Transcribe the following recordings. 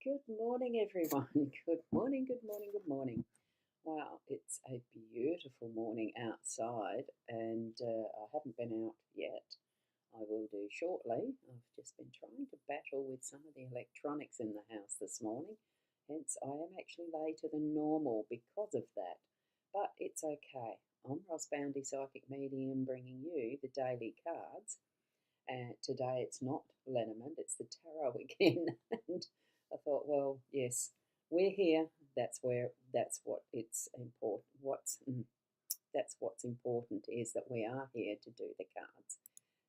Good morning, everyone. Good morning, good morning, good morning. Wow, it's a beautiful morning outside, and I haven't been out yet. I will do shortly. I've just been trying to battle with some of the electronics in the house this morning, hence, I am actually later than normal because of that. But it's okay. I'm Boundy, Psychic Medium, bringing you the daily cards. And today it's not Lenormand, it's the tarot again. And I thought, well, yes, we're here. That's what it's important. That's what's important is that we are here to do the cards.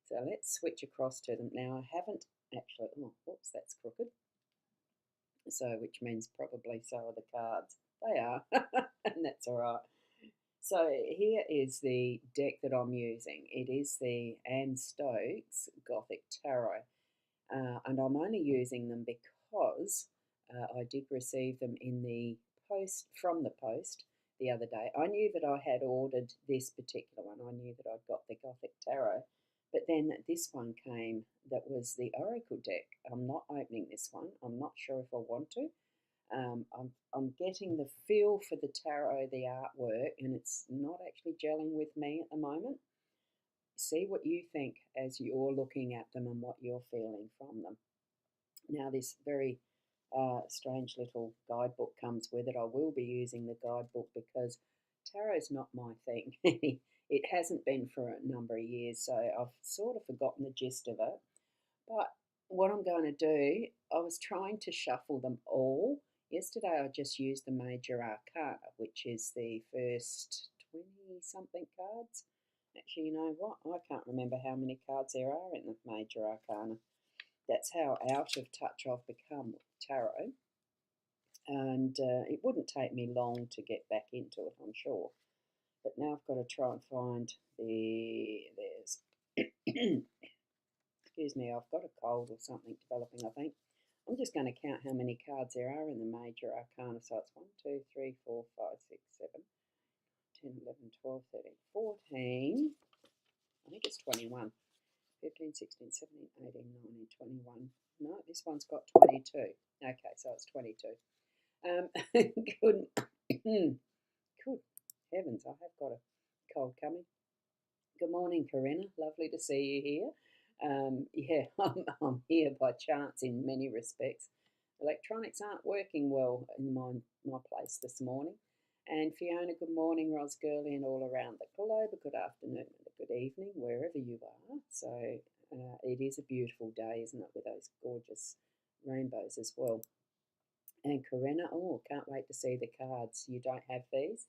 So let's switch across to them. Now I haven't actually, oh, whoops, that's crooked. So, which means probably so are the cards. They are, and that's all right. So here is the deck that I'm using. It is the Anne Stokes Gothic Tarot, and I'm only using them because I did receive them in the post from the post the other day. I knew that I had ordered this particular one. I knew that I'd got the Gothic Tarot, but then this one came that was the Oracle deck. I'm not opening this one. I'm not sure if I want to. I'm getting the feel for the tarot, the artwork, and it's not actually gelling with me at the moment. See what you think as you're looking at them and what you're feeling from them. Now, this very strange little guidebook comes with it. I will be using the guidebook because tarot's not my thing. It hasn't been for a number of years, so I've sort of forgotten the gist of it. But what I'm going to do, I was trying to shuffle them all. Yesterday I just used the Major Arcana, which is the first 20-something cards. Actually, you know what? I can't remember how many cards there are in the Major Arcana. That's how out of touch I've become with tarot. And it wouldn't take me long to get back into it, I'm sure. But now I've got to try and find there's excuse me, I've got a cold or something developing, I think. I'm just going to count how many cards there are in the Major Arcana. So it's 1, 2, 3, 4, 5, 6, 7, 10, 11, 12, 13, 14. I think it's 21. 15, 16, 17, 18, 19, 21. No, this one's got 22. Okay, so it's 22. Good. Good heavens, I have got a cold coming. Good morning, Corinna. Lovely to see you here. Yeah, I'm here by chance in many respects. Electronics aren't working well in my place this morning. And Fiona, good morning, Ros Gurley, and all around the globe. A good afternoon and a good evening, wherever you are. So it is a beautiful day, isn't it, with those gorgeous rainbows as well. And Corinna, oh, can't wait to see the cards. You don't have these?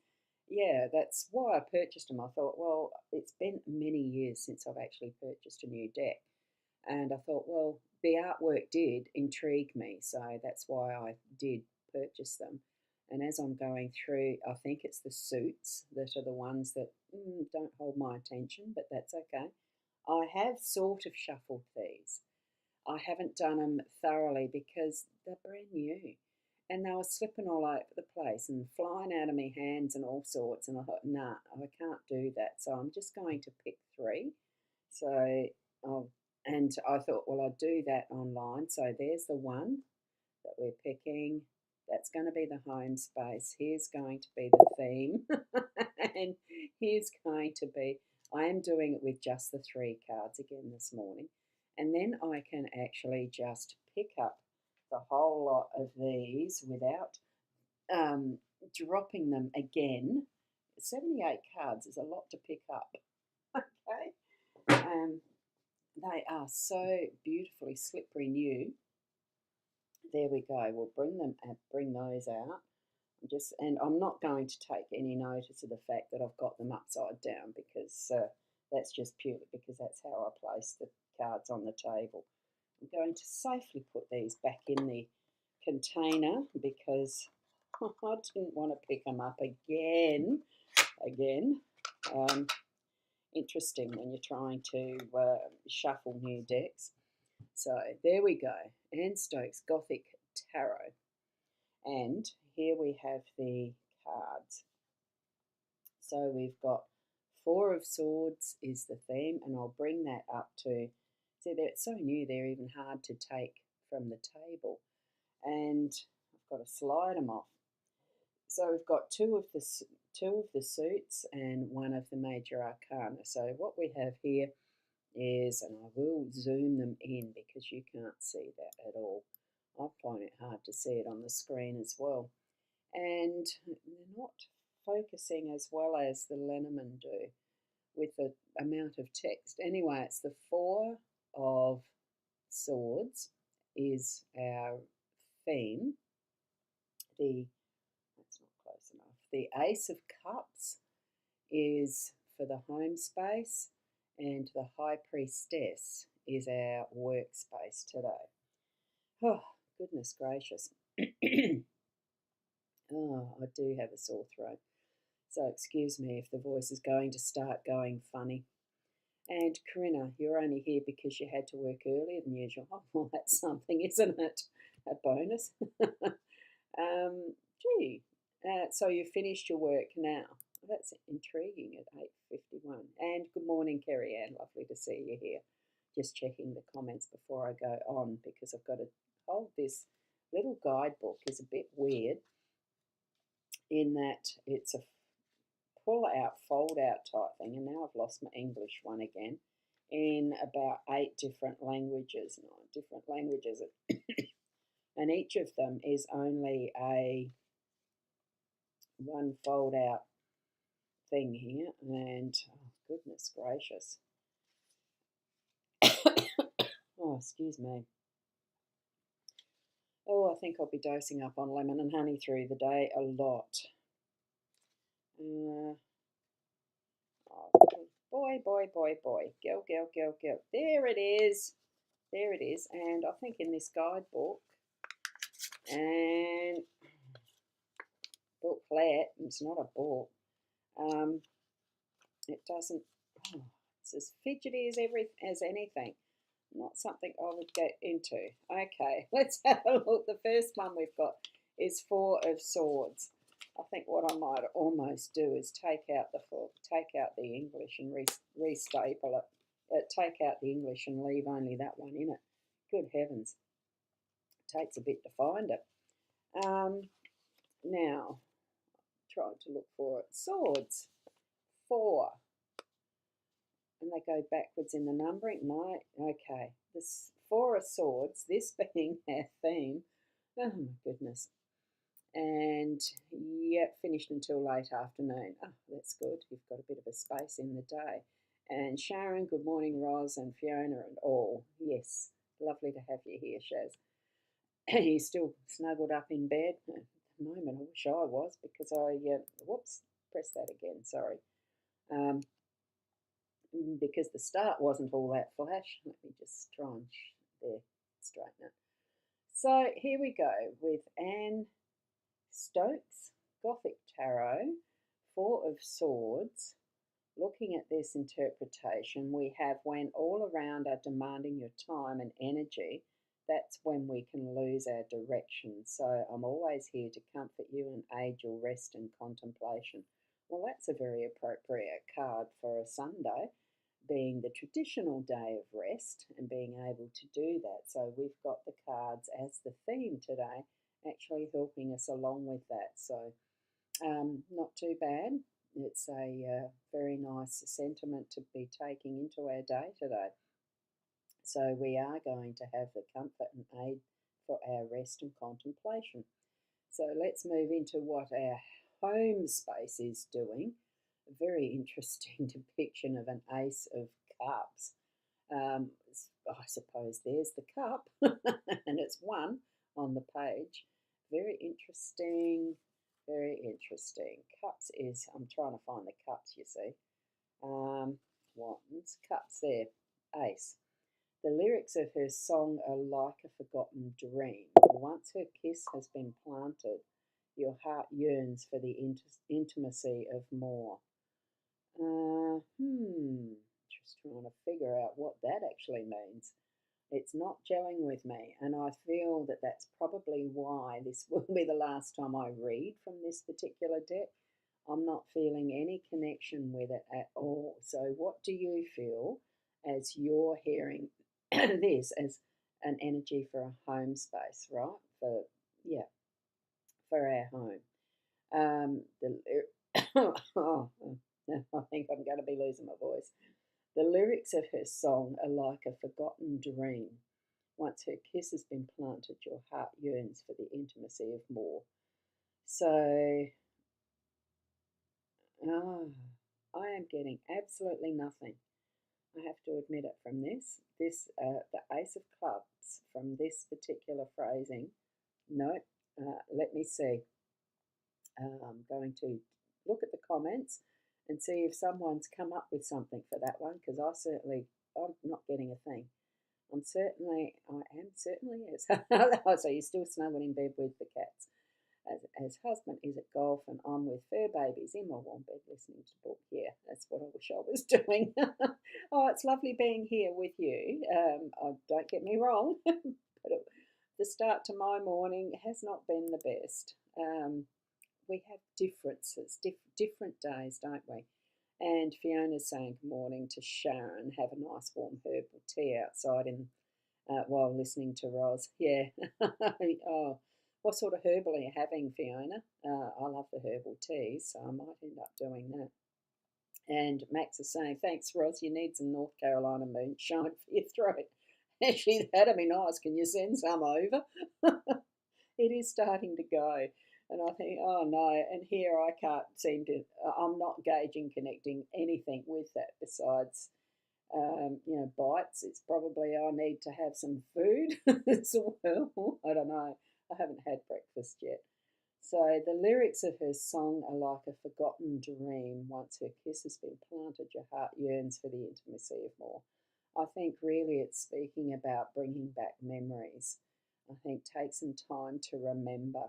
Yeah, that's why I purchased them. I thought, well, it's been many years since I've actually purchased a new deck. And I thought, well, the artwork did intrigue me, so that's why I did purchase them. And as I'm going through, I think it's the suits that are the ones that don't hold my attention, but that's okay. I have sort of shuffled these. I haven't done them thoroughly because they're brand new and they were slipping all over the place and flying out of my hands and all sorts. And I thought, nah, I can't do that. So I'm just going to pick three. So, and I thought, well, I'll do that online. So there's the one that we're picking. That's going to be the home space. Here's going to be the theme. And here's going to be, I am doing it with just the three cards again this morning. And then I can actually just pick up the whole lot of these without dropping them again. 78 cards is a lot to pick up. Okay. They are so beautifully slippery new. There we go. We'll bring those out. And I'm not going to take any notice of the fact that I've got them upside down because that's just purely because that's how I place the cards on the table. I'm going to safely put these back in the container because I didn't want to pick them up again. Interesting when you're trying to shuffle new decks. So there we go, Anne Stokes Gothic Tarot. And here we have the cards. So we've got Four of Swords is the theme, and I'll bring that up to, see, they're so new, they're even hard to take from the table. and I've got to slide them off. So we've got two of the suits and one of the major arcana. So what we have here is, and I will zoom them in because you can't see that at all. I find it hard to see it on the screen as well. And they're not focusing as well as the Lenormand do with the amount of text. Anyway, it's the Four of Swords is our theme. That's not close enough. The Ace of Cups is for the home space, and the High Priestess is our workspace today. Oh, goodness gracious. Oh, I do have a sore throat. So excuse me if the voice is going to start going funny. And Corinna, you're only here because you had to work earlier than usual. Oh, well, that's something, isn't it? A bonus. Gee, so you finished your work now. That's intriguing at 8:51. And good morning, Kerry Ann. Lovely to see you here. Just checking the comments before I go on because I've got to hold this little guidebook. Is a bit weird in that it's a pull out, fold out type thing. And now I've lost my English one again in about 8 different languages, 9 different languages. And each of them is only a one fold out thing here, and oh, goodness gracious. Oh, excuse me. Oh, I think I'll be dosing up on lemon and honey through the day a lot. Oh, boy, boy, boy, boy. Go, go, go, go. There it is. There it is. And I think in this guidebook and booklet, it's not a book, it doesn't, oh, it's as fidgety as anything. Not something I would get into. Okay, let's have a look. The first one we've got is Four of Swords. I think what I might almost do is take out the English and restaple it. Take out the English and leave only that one in it. Good heavens, it takes a bit to find it. Now, trying to look for it. Swords, 4. And they go backwards in the numbering. No, okay. This Four of Swords, this being our theme. Oh my goodness. And yep, finished until late afternoon. Oh, that's good. You've got a bit of a space in the day. And Sharon, good morning, Roz and Fiona and all. Yes, lovely to have you here, Shaz. You're still snuggled up in bed. At the moment, I wish I was because whoops, press that again, sorry. Because the start wasn't all that flash. Let me just try and straighten it. So here we go with Anne Stokes, Gothic Tarot, Four of Swords. Looking at this interpretation, we have when all around are demanding your time and energy, that's when we can lose our direction. So I'm always here to comfort you and aid your rest and contemplation. Well, that's a very appropriate card for a Sunday, being the traditional day of rest and being able to do that. So we've got the cards as the theme today, actually helping us along with that. So not too bad. It's a very nice sentiment to be taking into our day today. So we are going to have the comfort and aid for our rest and contemplation. So let's move into what our home space is doing. A very interesting depiction of an Ace of Cups. I suppose there's the cup, and it's 1 on the page. Very interesting, very interesting. Cups is, I'm trying to find the cups, you see. Wands, cups there, Ace. The lyrics of her song are like a forgotten dream. Once her kiss has been planted, your heart yearns for the intimacy of more. Just trying to figure out what that actually means. It's not gelling with me, and I feel that that's probably why this will be the last time I read from this particular deck. I'm not feeling any connection with it at all. So what do you feel as you're hearing this, as an energy for a home space, right? Yeah, for our home. Oh, I think I'm going to be losing my voice. The lyrics of her song are like a forgotten dream. Once her kiss has been planted, your heart yearns for the intimacy of more. So, ah, I am getting absolutely nothing. I have to admit it from this. The Ace of Clubs from this particular phrasing. No, let me see. I'm going to look at the comments and see if someone's come up with something for that one because I'm not getting a thing. I am certainly yes. So you're still snuggled in bed with the cats. As husband is at golf and I'm with fur babies in my warm bed listening to book. Yeah, that's what I wish I was doing. Oh, it's lovely being here with you. Don't get me wrong, but the start to my morning has not been the best. We have differences, different days, don't we? And Fiona's saying good morning to Sharon. Have a nice warm herbal tea outside while listening to Roz. Yeah. Oh, what sort of herbal are you having, Fiona? I love the herbal teas, so I might end up doing that. And Max is saying, thanks, Roz. You need some North Carolina moonshine for your throat. Actually, that'd be nice. Can you send some over? It is starting to go. And I think, oh no, and here I can't seem to, I'm not gauging, connecting anything with that besides, bites. It's probably I need to have some food as well. I don't know. I haven't had breakfast yet. So the lyrics of her song are like a forgotten dream. Once her kiss has been planted, your heart yearns for the intimacy of more. I think really it's speaking about bringing back memories. I think take some time to remember,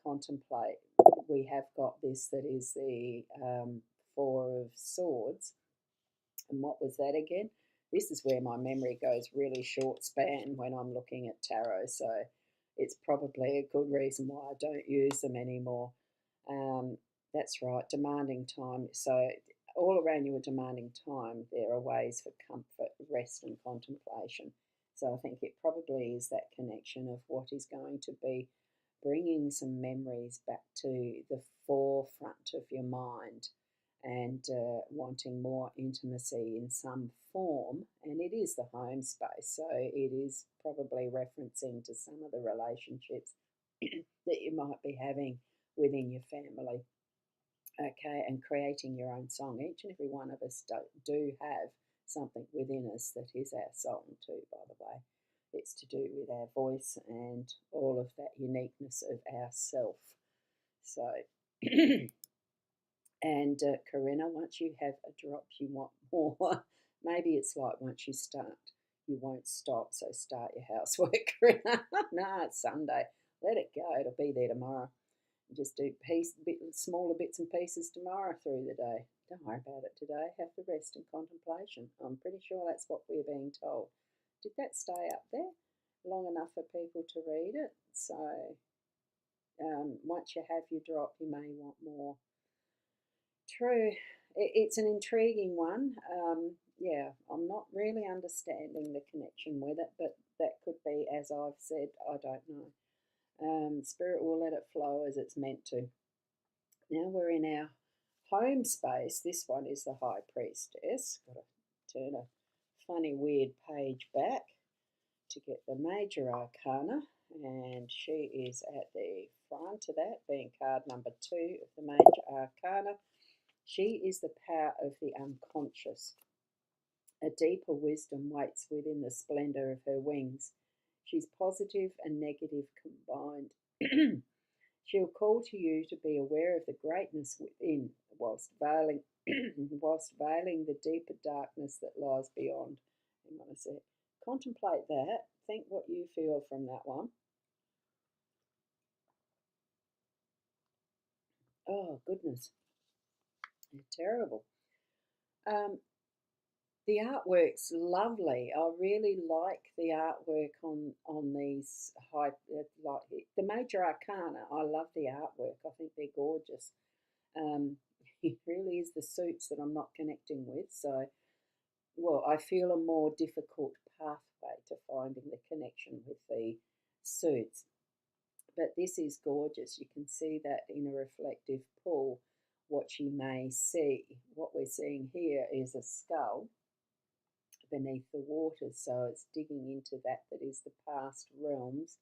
contemplate. We have got this that is the Four of Swords. And what was that again? This is where my memory goes really short span when I'm looking at tarot. So it's probably a good reason why I don't use them anymore. That's right, demanding time. So all around you are demanding time. There are ways for comfort, rest, and contemplation. So I think it probably is that connection of what is going to be bringing some memories back to the forefront of your mind and wanting more intimacy in some form. And it is the home space, so it is probably referencing to some of the relationships that you might be having within your family. Okay, and creating your own song. Each and every one of us do have something within us that is our song too, by the way. It's to do with our voice and all of that uniqueness of ourself. So, and Corinna, once you have a drop, you want more. Maybe it's like once you start, you won't stop. So start your housework, Corinna. No, it's Sunday. Let it go. It'll be there tomorrow. Just do smaller bits and pieces tomorrow through the day. Don't worry about it today. Have the rest and contemplation. I'm pretty sure that's what we're being told. Did that stay up there long enough for people to read it? So once you have your drop, you may want more. True. It's an intriguing one. Yeah, I'm not really understanding the connection with it, but that could be, as I've said, I don't know. Spirit will let it flow as it's meant to. Now we're in our home space. This one is the High Priestess. Got to turn a funny, weird page back to get the Major Arcana, and she is at the front of that, being card number 2 of the Major Arcana. She is the power of the unconscious. A deeper wisdom waits within the splendour of her wings. She's positive and negative combined. She'll call to you to be aware of the greatness within, whilst veiling, whilst veiling the deeper darkness that lies beyond. Hang on a sec. Contemplate that. Think what you feel from that one. Oh, goodness. They're terrible. The artwork's lovely. I really like the artwork on these like the Major Arcana. I love the artwork. I think they're gorgeous. It really is the suits that I'm not connecting with. So, well, I feel a more difficult path pathway to finding the connection with the suits. But this is gorgeous. You can see that in a reflective pool, what you may see. What we're seeing here is a skull beneath the water, so it's digging into that is the past realms,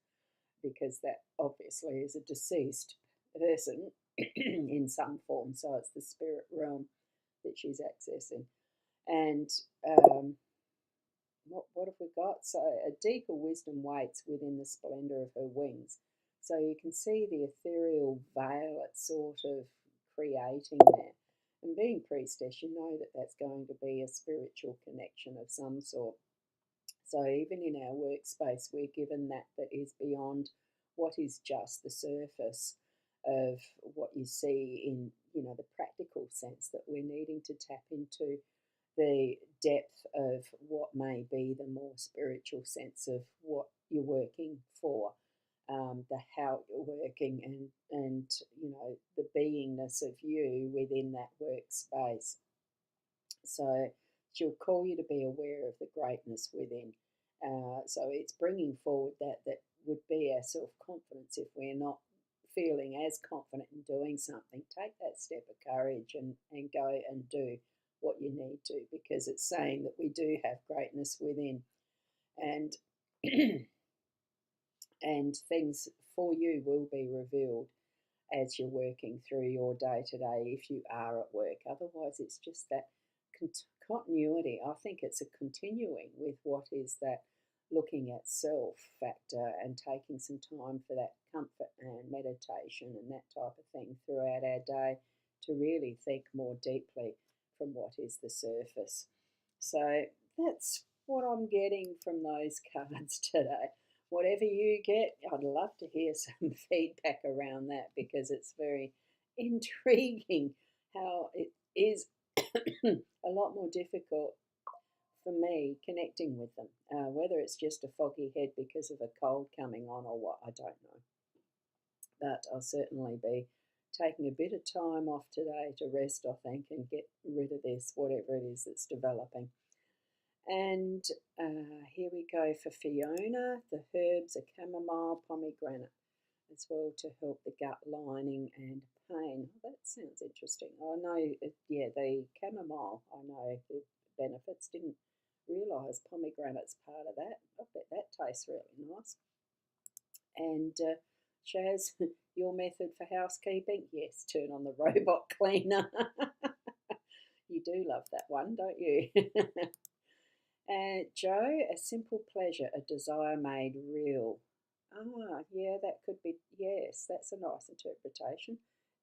because that obviously is a deceased person in some form, so it's the spirit realm that she's accessing. And what have we got? So a deeper wisdom waits within the splendour of her wings. So you can see the ethereal veil it's sort of creating there. And being priestess, you know that that's going to be a spiritual connection of some sort. So even in our workspace, we're given that is beyond what is just the surface of what you see in, the practical sense, that we're needing to tap into the depth of what may be the more spiritual sense of what you're working for, the how you're working, and the beingness of you within that workspace. So she'll call you to be aware of the greatness within. So it's bringing forward that would be our self-confidence. If we're not feeling as confident in doing something, take that step of courage and go and do what you need to, because it's saying that we do have greatness within, and and things for you will be revealed as you're working through your day-to-day if you are at work. Otherwise, it's just that continuity. I think it's a continuing with what is that looking at self factor and taking some time for that comfort and meditation and that type of thing throughout our day to really think more deeply from what is the surface. So that's what I'm getting from those cards today. Whatever you get, I'd love to hear some feedback around that, because it's very intriguing how it is a lot more difficult for me connecting with them. Whether it's just a foggy head because of a cold coming on or what, I don't know. But I'll certainly be taking a bit of time off today to rest, I think, and get rid of this, whatever it is that's developing. And here we go for Fiona. The herbs are chamomile, pomegranate, as well, to help the gut lining and pain. That sounds interesting. I know, the chamomile, I know the benefits. Didn't realise pomegranate's part of that. I bet that tastes really nice. And Shaz, your method for housekeeping? Yes, turn on the robot cleaner. You do love that one, don't you? Joe, a simple pleasure, a desire made real. Ah, yeah, that could be, yes, that's a nice interpretation.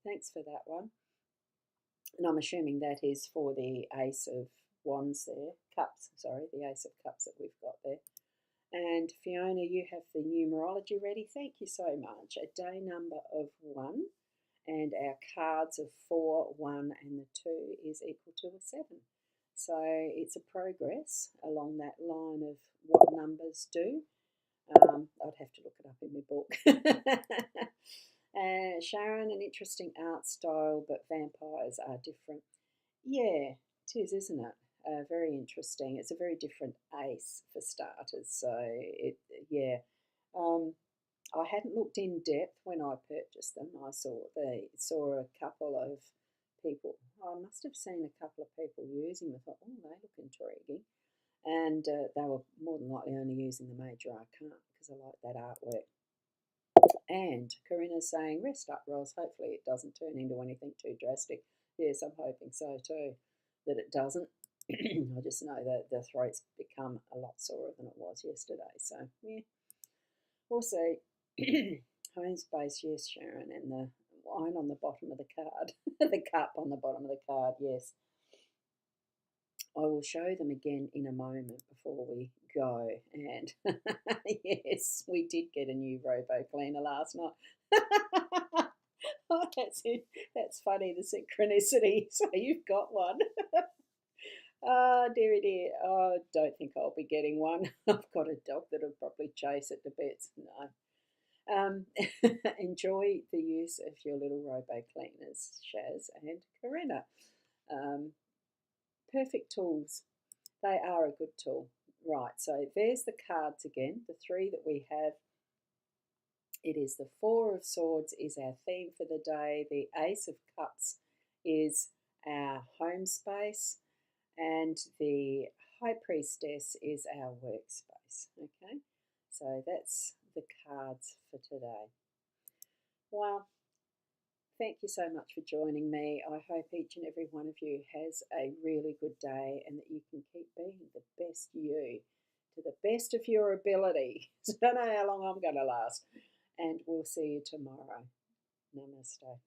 Thanks for that one. And I'm assuming that is for the Ace of Wands there, Cups, sorry, the Ace of Cups that we've got there. And Fiona, you have the numerology ready. Thank you so much. A day number of 1, and our cards of 4, 1, and the 2 is equal to a 7. So it's a progress along that line of what numbers do. I'd have to look it up in my book. Sharon, an interesting art style, but vampires are different. Yeah, it is, isn't it? Very interesting. It's a very different ace for starters. So I hadn't looked in depth when I purchased them. I saw a couple of people. I must have seen a couple of people using them. I thought, oh, they look intriguing. And they were more than likely only using the major arcana because I like that artwork. And Corinna's saying, rest up, Roz. Hopefully it doesn't turn into anything too drastic. Yes, I'm hoping so too, that it doesn't. I just know that the throat's become a lot sorer than it was yesterday. So, yeah, we'll see. Home space, yes, Sharon. And the wine on the bottom of the card. The cup on the bottom of the card, yes. I will show them again in a moment before we go. And yes, we did get a new robo cleaner last night. Oh, that's it. That's funny, the synchronicity. So you've got one. Oh, dearie dear. Oh, I don't think I'll be getting one. I've got a dog that'll probably chase it to bits. No. Enjoy the use of your little robo cleaners, Shaz and Corinna. Perfect tools. They are a good tool. Right, so there's the cards again, the three that we have. It is the Four of Swords is our theme for the day. The Ace of Cups is our home space. And the High Priestess is our workspace. Okay, so that's the cards for today. Well, thank you so much for joining me. I hope each and every one of you has a really good day and that you can keep being the best you to the best of your ability. I don't know how long I'm going to last. And we'll see you tomorrow. Namaste.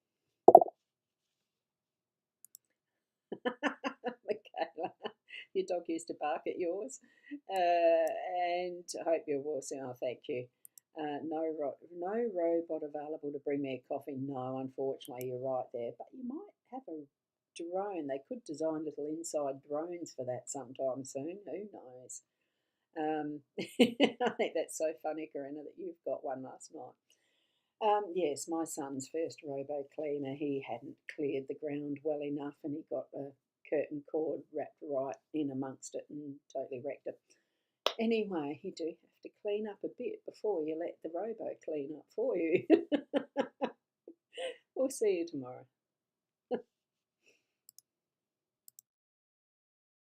Michaela, your dog used to bark at yours. And I hope you're well soon. Oh, thank you. No robot available to bring me a coffee. No, unfortunately, you're right there. But you might have a drone. They could design little inside drones for that sometime soon. Who knows? I think that's so funny, Corinna, that you've got one last night. Yes, my son's first robo cleaner, he hadn't cleared the ground well enough and he got a curtain cord wrapped right in amongst it and totally wrecked it. Anyway, you do have to clean up a bit before you let the robo clean up for you. We'll see you tomorrow.